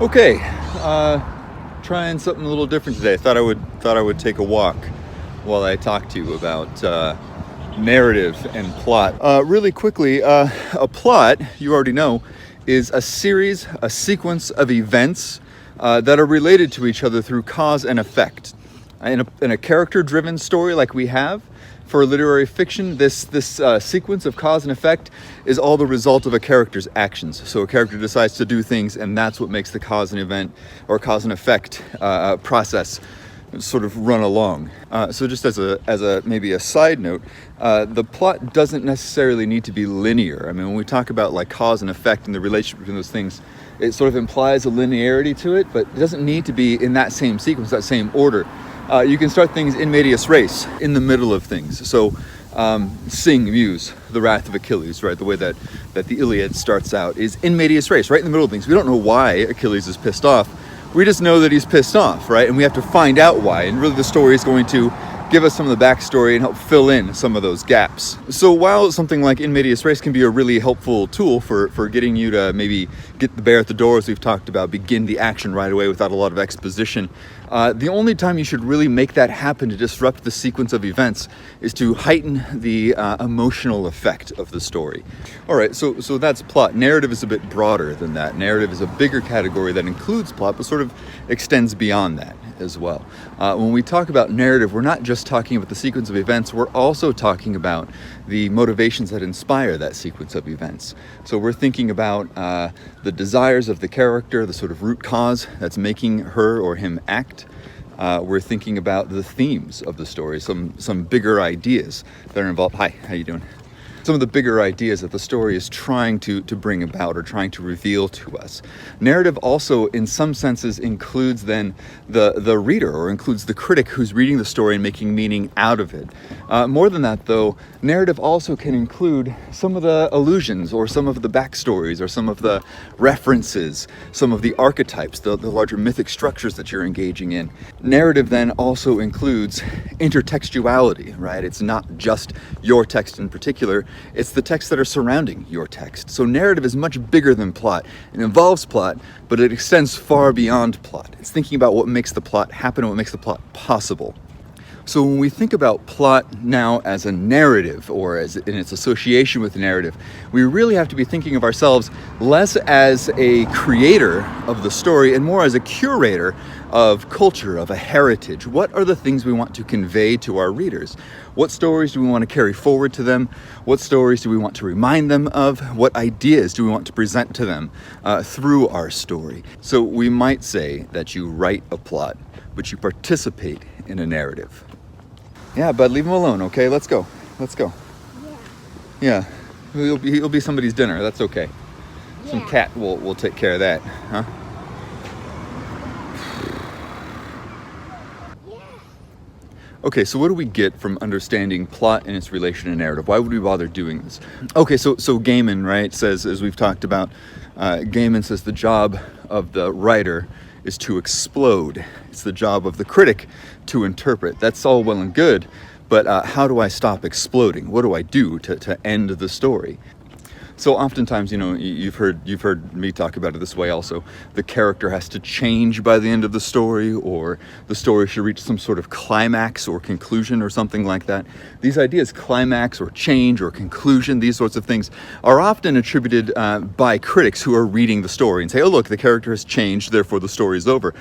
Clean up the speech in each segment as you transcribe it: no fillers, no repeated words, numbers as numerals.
Okay, trying something a little different today. Thought I would take a walk while I talk to you about narrative and plot. Really quickly, a plot, you already know, is a series, a sequence of events that are related to each other through cause and effect. In a character-driven story like we have, for literary fiction, this sequence of cause and effect is all the result of a character's actions. So a character decides to do things, and that's what makes the cause and event or cause and effect process sort of run along. So just as a maybe a side note, the plot doesn't necessarily need to be linear. I mean, when we talk about like cause and effect and the relationship between those things, it sort of implies a linearity to it, but it doesn't need to be in that same sequence, that same order. You can start things in medias res, in the middle of things. So sing, muse, the wrath of Achilles, right? The way that the Iliad starts out is in medias res, right in the middle of things. We don't know why Achilles is pissed off. We just know that he's pissed off, right? And we have to find out why. And really the story is going to give us some of the backstory and help fill in some of those gaps. So while something like in medias res can be a really helpful tool for getting you to maybe get the bear at the door, as we've talked about, begin the action right away without a lot of exposition, the only time you should really make that happen to disrupt the sequence of events is to heighten the emotional effect of the story. All right, so that's plot. Narrative is a bit broader than that. Narrative is a bigger category that includes plot, but sort of extends beyond that as well. When we talk about narrative, we're not just talking about the sequence of events, we're also talking about the motivations that inspire that sequence of events. So we're thinking about the desires of the character, the sort of root cause that's making her or him act. We're thinking about the themes of the story, some bigger ideas that are involved. Hi, how you doing? Some of the bigger ideas that the story is trying to bring about or trying to reveal to us. Narrative also, in some senses, includes then the reader, or includes the critic who's reading the story and making meaning out of it. More than that, though, narrative also can include some of the allusions or some of the backstories or some of the references, some of the archetypes, the larger mythic structures that you're engaging in. Narrative then also includes intertextuality, right? It's not just your text in particular, it's the texts that are surrounding your text. So narrative is much bigger than plot. It involves plot, but it extends far beyond plot. It's thinking about what makes the plot happen and what makes the plot possible. So when we think about plot now as a narrative, or as in its association with narrative, we really have to be thinking of ourselves less as a creator of the story and more as a curator of culture, of a heritage. What are the things we want to convey to our readers? What stories do we want to carry forward to them? What stories do we want to remind them of? What ideas do we want to present to them through our story? So we might say that you write a plot, but you participate in a narrative. Yeah, bud, leave him alone, okay? Let's go. Yeah. He'll be somebody's dinner. That's okay. Yeah. Some cat will take care of that, huh? Yeah. Okay, so what do we get from understanding plot and its relation to narrative? Why would we bother doing this? Okay, so Gaiman, right, says, as we've talked about, Gaiman says the job of the writer is to explode. It's the job of the critic to interpret. That's all well and good, but how do I stop exploding? What do I do to end the story? So oftentimes, you've heard me talk about it this way also. The character has to change by the end of the story, or the story should reach some sort of climax or conclusion or something like that. These ideas, climax or change or conclusion, these sorts of things, are often attributed by critics who are reading the story and say, oh look, the character has changed, therefore the story is over.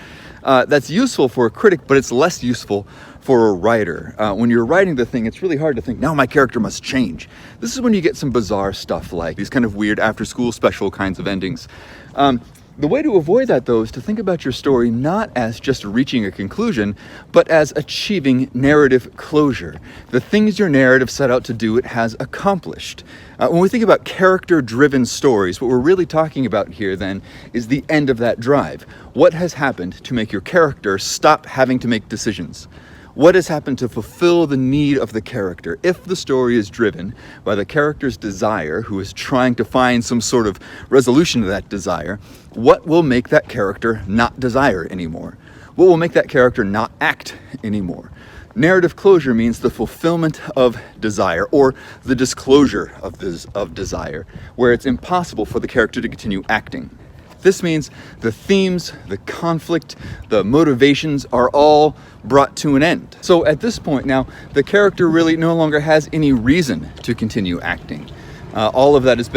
That's useful for a critic, but it's less useful for a writer. When you're writing the thing, it's really hard to think, now my character must change. This is when you get some bizarre stuff like these kind of weird after-school special kinds of endings. The way to avoid that, though, is to think about your story not as just reaching a conclusion, but as achieving narrative closure. The things your narrative set out to do, it has accomplished. When we think about character-driven stories, what we're really talking about here, then, is the end of that drive. What has happened to make your character stop having to make decisions? What has happened to fulfill the need of the character? If the story is driven by the character's desire, who is trying to find some sort of resolution to that desire, what will make that character not desire anymore? What will make that character not act anymore? Narrative closure means the fulfillment of desire, or the disclosure of desire, where it's impossible for the character to continue acting. This means the themes, the conflict, the motivations are all brought to an end. So at this point now, the character really no longer has any reason to continue acting. All of that has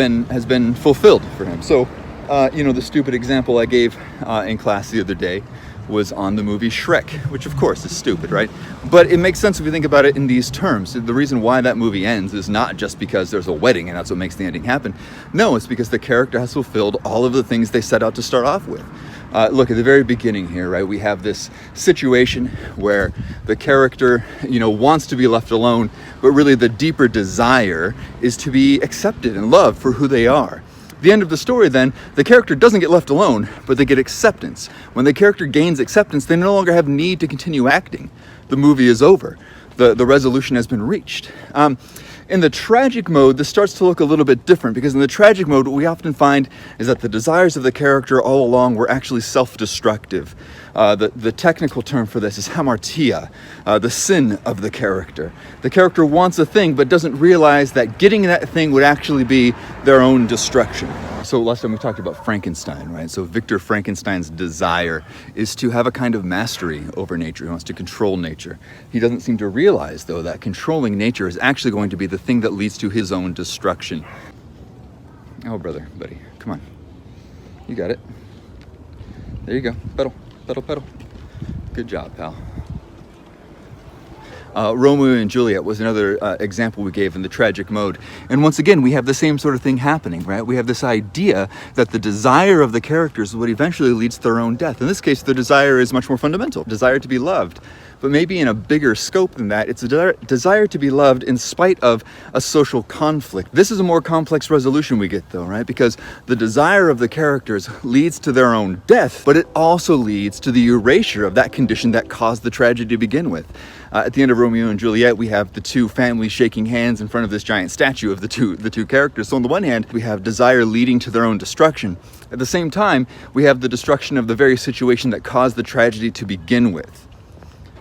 been fulfilled for him. So, the stupid example I gave in class the other day was on the movie Shrek, which of course is stupid, right? But it makes sense if you think about it in these terms. The reason why that movie ends is not just because there's a wedding and that's what makes the ending happen. No, it's because the character has fulfilled all of the things they set out to start off with. Look, at the very beginning here, right, we have this situation where the character, wants to be left alone, but really the deeper desire is to be accepted and loved for who they are. The end of the story then, the character doesn't get left alone, but they get acceptance. When the character gains acceptance, they no longer have need to continue acting. The movie is over. The resolution has been reached. In the tragic mode, this starts to look a little bit different, because in the tragic mode, what we often find is that the desires of the character all along were actually self-destructive. The technical term for this is hamartia, the sin of the character. The character wants a thing, but doesn't realize that getting that thing would actually be their own destruction. So last time we talked about Frankenstein, right? So Victor Frankenstein's desire is to have a kind of mastery over nature. He wants to control nature. He doesn't seem to realize, though, that controlling nature is actually going to be the thing that leads to his own destruction. Oh, brother, buddy, come on. You got it. There you go. Pedal, pedal, pedal. Good job, pal. Romeo and Juliet was another example we gave in the tragic mode. And once again, we have the same sort of thing happening, right? We have this idea that the desire of the characters is what eventually leads to their own death. In this case, the desire is much more fundamental, desire to be loved. But maybe in a bigger scope than that, it's a desire to be loved in spite of a social conflict. This is a more complex resolution we get, though, right? Because the desire of the characters leads to their own death, but it also leads to the erasure of that condition that caused the tragedy to begin with. At the end of Romeo and Juliet, we have the two families shaking hands in front of this giant statue of the two characters. So on the one hand, we have desire leading to their own destruction. At the same time, we have the destruction of the very situation that caused the tragedy to begin with.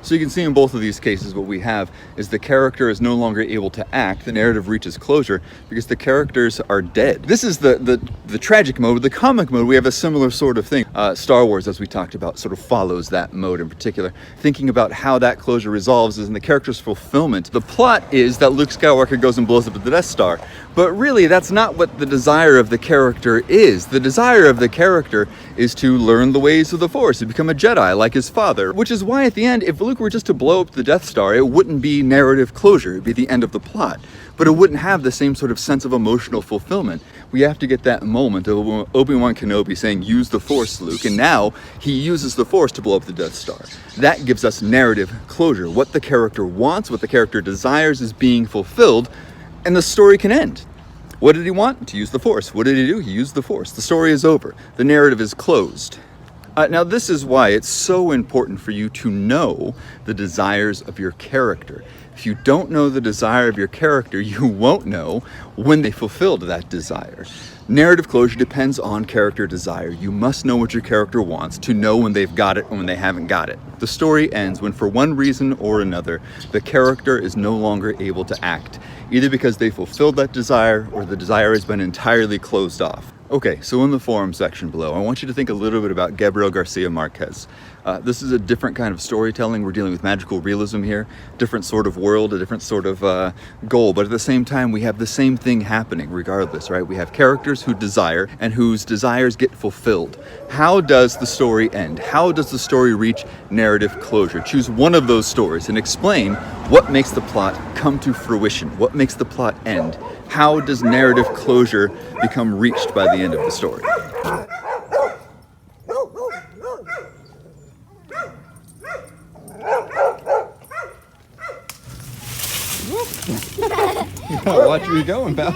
So you can see in both of these cases what we have is the character is no longer able to act. The narrative reaches closure because the characters are dead. This is the tragic mode. The comic mode, we have a similar sort of thing. Star Wars, as we talked about, sort of follows that mode in particular. Thinking about how that closure resolves is in the character's fulfillment. The plot is that Luke Skywalker goes and blows up the Death Star. But really, that's not what the desire of the character is. The desire of the character is to learn the ways of the Force, to become a Jedi like his father. Which is why at the end, if Luke were just to blow up the Death Star, it wouldn't be narrative closure, it'd be the end of the plot. But it wouldn't have the same sort of sense of emotional fulfillment. We have to get that moment of Obi-Wan Kenobi saying, "Use the Force, Luke," and now he uses the Force to blow up the Death Star. That gives us narrative closure. What the character wants, what the character desires is being fulfilled, and the story can end. What did he want? To use the Force. What did he do? He used the Force. The story is over. The narrative is closed. Now, this is why it's so important for you to know the desires of your character. If you don't know the desire of your character, you won't know when they fulfilled that desire. Narrative closure depends on character desire. You must know what your character wants to know when they've got it and when they haven't got it. The story ends when, for one reason or another, the character is no longer able to act, either because they fulfilled that desire or the desire has been entirely closed off. Okay, so in the forum section below, I want you to think a little bit about Gabriel Garcia Marquez. This is a different kind of storytelling. We're dealing with magical realism here, different sort of world, a different sort of goal, but at the same time, we have the same thing happening regardless, right? We have characters who desire and whose desires get fulfilled. How does the story end? How does the story reach narrative closure? Choose one of those stories and explain what makes the plot come to fruition, what makes the plot end. How does narrative closure become reached by the end of the story? Watch where you're going, pal.